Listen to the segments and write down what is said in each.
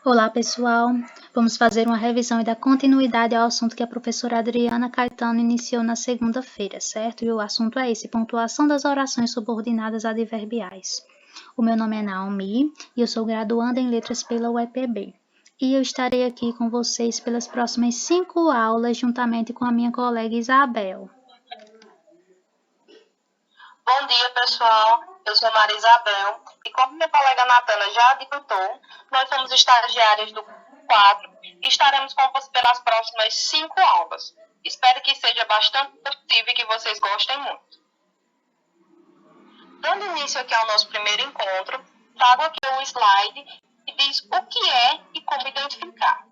Olá, pessoal! Vamos fazer uma revisão e dar continuidade ao assunto que a professora Adriana Caetano iniciou na segunda-feira, certo? E o assunto é esse, pontuação das orações subordinadas adverbiais. O meu nome é Naomi e eu sou graduanda em Letras pela UEPB. E eu estarei aqui com vocês pelas próximas 5 aulas, juntamente com a minha colega Isabel. Bom dia, pessoal. Eu sou Maria Isabel e, como minha colega Natana já adiantou, nós somos estagiárias do 4 e estaremos com vocês pelas próximas 5 aulas. Espero que seja bastante produtivo e que vocês gostem muito. Dando início aqui ao nosso primeiro encontro, trago aqui um slide que diz o que é e como identificar.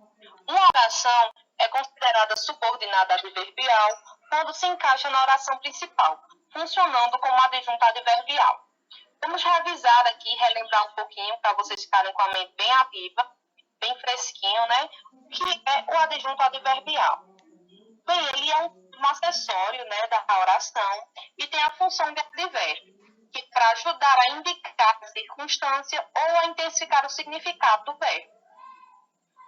Uma oração é considerada subordinada adverbial quando se encaixa na oração principal, funcionando como adjunto adverbial. Vamos revisar aqui, relembrar um pouquinho, para vocês ficarem com a mente bem ativa, bem fresquinho, né? O que é o adjunto adverbial? Bem, ele é um acessório, né, da oração e tem a função de advérbio, que é para ajudar a indicar a circunstância ou a intensificar o significado do verbo.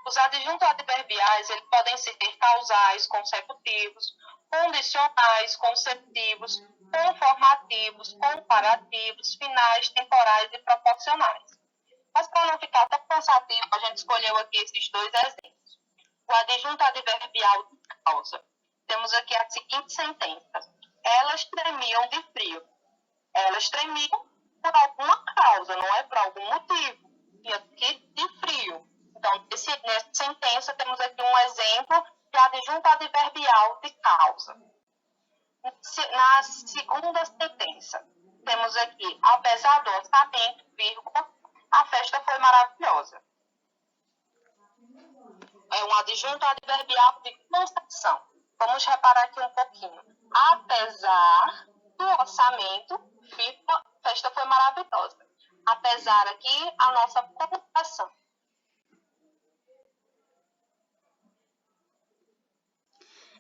Os adjuntos adverbiais eles podem ser causais, consecutivos, condicionais, consecutivos, conformativos, comparativos, finais, temporais e proporcionais. Mas para não ficar tão cansativo, a gente escolheu aqui esses dois exemplos. O adjunto adverbial de causa. Temos aqui a seguinte sentença. Elas tremiam de frio. Elas tremiam por alguma causa, não é por algum motivo. E aqui de frio. Então, nessa sentença, temos aqui um exemplo de adjunto adverbial de causa. Na segunda sentença, temos aqui, apesar do orçamento, vírgula, a festa foi maravilhosa. É um adjunto adverbial de constatação. Vamos reparar aqui um pouquinho. Apesar do orçamento, vírgula, a festa foi maravilhosa. Apesar aqui, a nossa pontuação.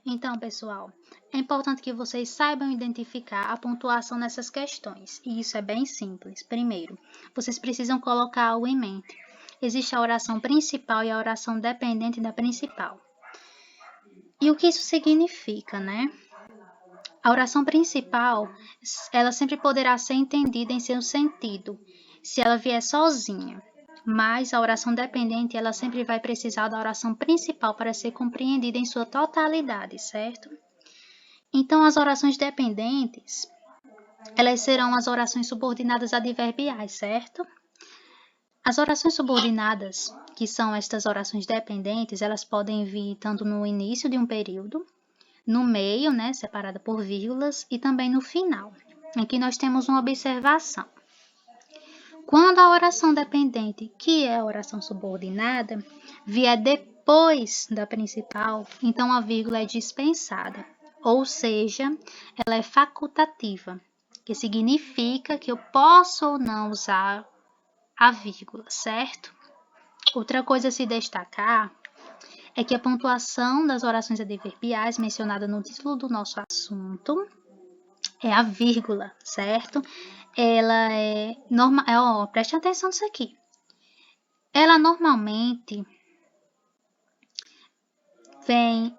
Então, pessoal, é importante que vocês saibam identificar a pontuação nessas questões, e isso é bem simples. Primeiro, vocês precisam colocar algo em mente. Existe a oração principal e a oração dependente da principal. E o que isso significa, né? A oração principal, ela sempre poderá ser entendida em seu sentido, se ela vier sozinha. Mas a oração dependente, ela sempre vai precisar da oração principal para ser compreendida em sua totalidade, certo? Então, as orações dependentes, elas serão as orações subordinadas adverbiais, certo? As orações subordinadas, que são estas orações dependentes, elas podem vir tanto no início de um período, no meio, né, separada por vírgulas, e também no final. Aqui nós temos uma observação. Quando a oração dependente, que é a oração subordinada, vier depois da principal, então a vírgula é dispensada, ou seja, ela é facultativa, que significa que eu posso ou não usar a vírgula, certo? Outra coisa a se destacar é que a pontuação das orações adverbiais mencionada no título do nosso assunto é a vírgula, certo? Ela é normal, preste atenção nisso aqui. Ela normalmente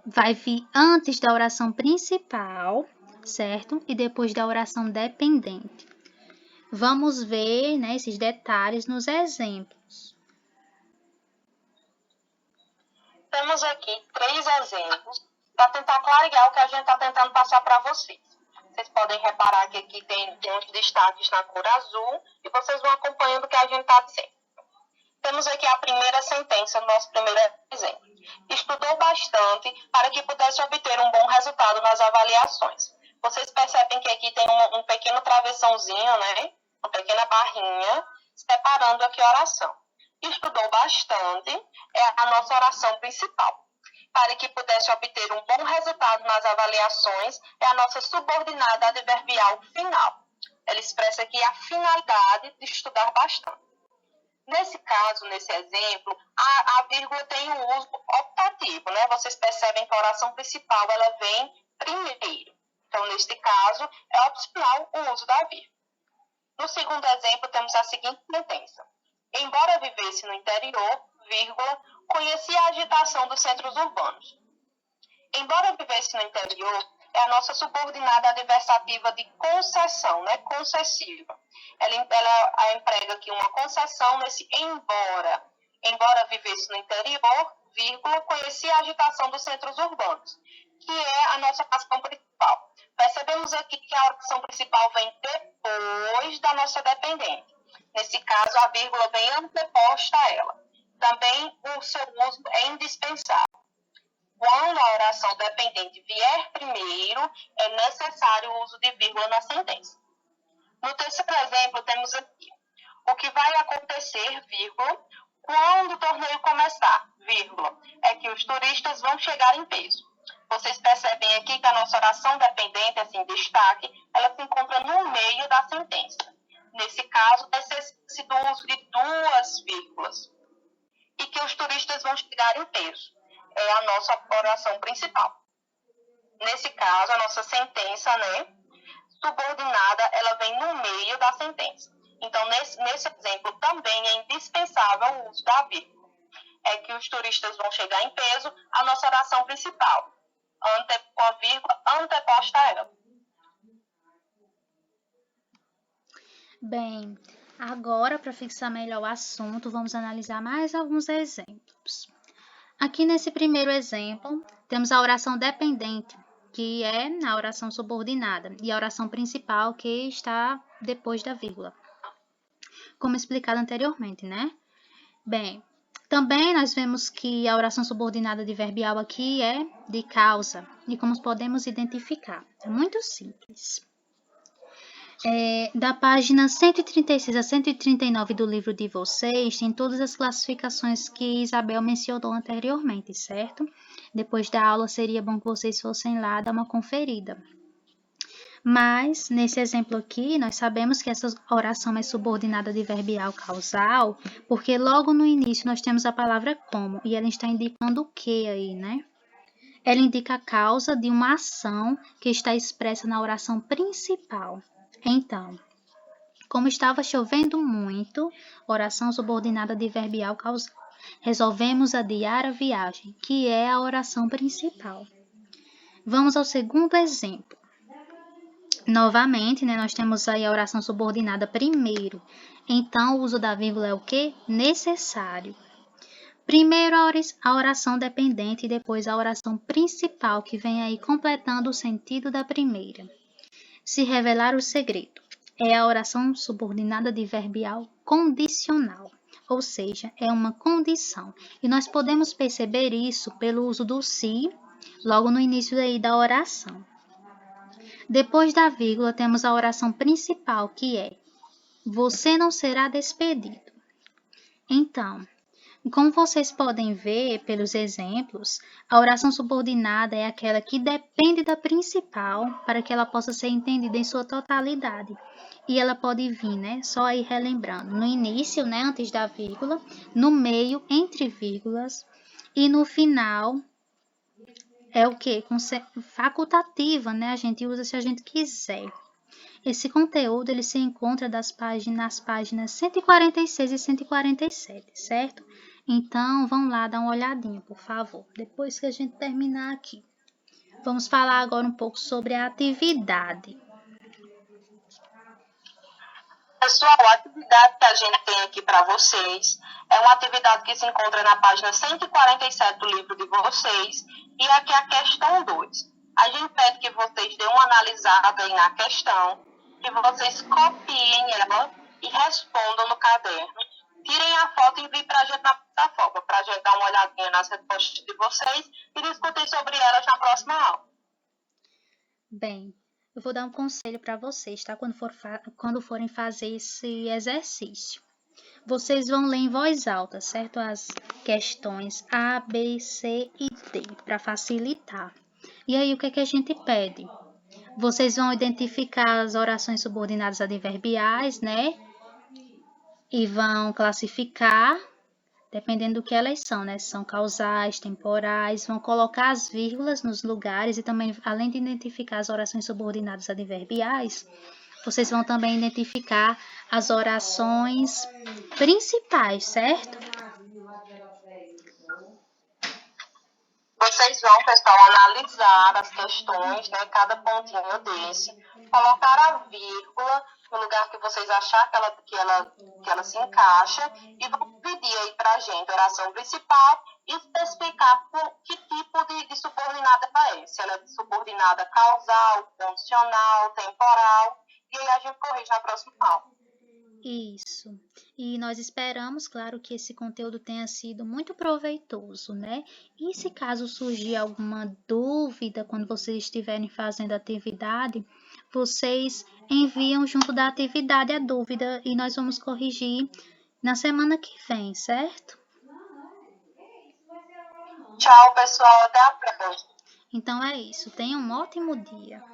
vai vir antes da oração principal, certo? E depois da oração dependente. Vamos ver, né, esses detalhes nos exemplos. Temos aqui 3 exemplos para tentar clarear o que a gente está tentando passar para vocês. Vocês podem reparar que aqui tem uns destaques na cor azul e vocês vão acompanhando o que a gente está dizendo. Temos aqui a primeira sentença, no nosso primeiro exemplo. Estudou bastante para que pudesse obter um bom resultado nas avaliações. Vocês percebem que aqui tem um pequeno travessãozinho, né? Uma pequena barrinha, separando aqui a oração. Estudou bastante é a nossa oração principal. Para que pudesse obter um bom resultado nas avaliações, é a nossa subordinada adverbial final. Ela expressa aqui a finalidade de estudar bastante. Nesse caso, nesse exemplo, a vírgula tem um uso optativo, né? Vocês percebem que a oração principal ela vem primeiro. Então, neste caso, é opcional o uso da vírgula. No segundo exemplo, temos a seguinte sentença. Embora vivesse no interior, vírgula, conhecia a agitação dos centros urbanos. Embora vivesse no interior, é a nossa subordinada adversativa de concessão, né? Concessiva. Ela emprega aqui uma concessão nesse embora. Embora vivesse no interior, vírgula, conhecia a agitação dos centros urbanos, que é a nossa oração principal. Percebemos aqui que a oração principal vem depois da nossa dependente. Nesse caso, a vírgula vem anteposta a ela. Também o seu uso é indispensável. Quando a oração dependente vier primeiro, é necessário o uso de vírgula na sentença. No terceiro exemplo, temos aqui: o que vai acontecer, vírgula, quando o torneio começar, vírgula, é que os turistas vão chegar em peso. Vocês percebem aqui que a nossa oração dependente, assim, destaque, ela se encontra no meio da sentença. Nesse caso, necessita do uso de duas vírgulas. E que os turistas vão chegar em peso. É a nossa oração principal. Nesse caso, a nossa sentença, né, subordinada, ela vem no meio da sentença. Então, nesse exemplo, também é indispensável o uso da vírgula. É que os turistas vão chegar em peso, a nossa oração principal, com a vírgula anteposta a ela. Bem, agora, para fixar melhor o assunto, vamos analisar mais alguns exemplos. Aqui nesse primeiro exemplo, temos a oração dependente, que é a oração subordinada, e a oração principal, que está depois da vírgula, como explicado anteriormente, né? Bem, também nós vemos que a oração subordinada adverbial aqui é de causa, e como podemos identificar? É muito simples. Da página 136 a 139 do livro de vocês, tem todas as classificações que Isabel mencionou anteriormente, certo? Depois da aula, seria bom que vocês fossem lá dar uma conferida. Mas, nesse exemplo aqui, nós sabemos que essa oração é subordinada adverbial causal, porque logo no início nós temos a palavra como, e ela está indicando o que aí, né? Ela indica a causa de uma ação que está expressa na oração principal. Então, como estava chovendo muito, oração subordinada adverbial causal. Resolvemos adiar a viagem, que é a oração principal. Vamos ao segundo exemplo. Novamente, né, nós temos aí a oração subordinada primeiro. Então, o uso da vírgula é o quê? Necessário. Primeiro a oração dependente e depois a oração principal, que vem aí completando o sentido da primeira. Se revelar o segredo. É a oração subordinada adverbial condicional, ou seja, é uma condição. E nós podemos perceber isso pelo uso do se, logo no início aí da oração. Depois da vírgula, temos a oração principal, que é: você não será despedido. Então, como vocês podem ver pelos exemplos, a oração subordinada é aquela que depende da principal para que ela possa ser entendida em sua totalidade. E ela pode vir, né, só aí relembrando, no início, né, antes da vírgula, no meio, entre vírgulas, e no final é o quê? Facultativa, né, a gente usa se a gente quiser. Esse conteúdo ele se encontra nas páginas 146 e 147, certo? Então, vão lá dar uma olhadinha, por favor, depois que a gente terminar aqui. Vamos falar agora um pouco sobre a atividade. Pessoal, a atividade que a gente tem aqui para vocês é uma atividade que se encontra na página 147 do livro de vocês, e aqui é a questão 2. A gente pede que vocês dêem uma analisada aí na questão, que vocês copiem ela e respondam no caderno. Tirem a foto e enviem para a gente na plataforma, para a gente dar uma olhadinha nas respostas de vocês e discutir sobre elas na próxima aula. Bem, eu vou dar um conselho para vocês, tá? Quando forem fazer esse exercício. Vocês vão ler em voz alta, certo? As questões A, B, C e D, para facilitar. E aí, o que é que a gente pede? Vocês vão identificar as orações subordinadas adverbiais, né? E vão classificar, dependendo do que elas são, né? Se são causais, temporais, vão colocar as vírgulas nos lugares e também, além de identificar as orações subordinadas adverbiais, Vocês vão também identificar as orações principais, certo? Vocês vão, pessoal, analisar as questões, né, cada pontinho desse, colocar a vírgula no lugar que vocês acharem que ela se encaixa e vão pedir aí para a gente a oração principal e especificar que tipo de subordinada ela é. Se ela é subordinada causal, condicional, temporal, e aí a gente corrige na próxima aula. Isso. E nós esperamos, claro, que esse conteúdo tenha sido muito proveitoso, né? E se caso surgir alguma dúvida quando vocês estiverem fazendo a atividade, vocês enviam junto da atividade a dúvida e nós vamos corrigir na semana que vem, certo? Tchau, pessoal. Até a próxima. Então é isso. Tenham um ótimo dia.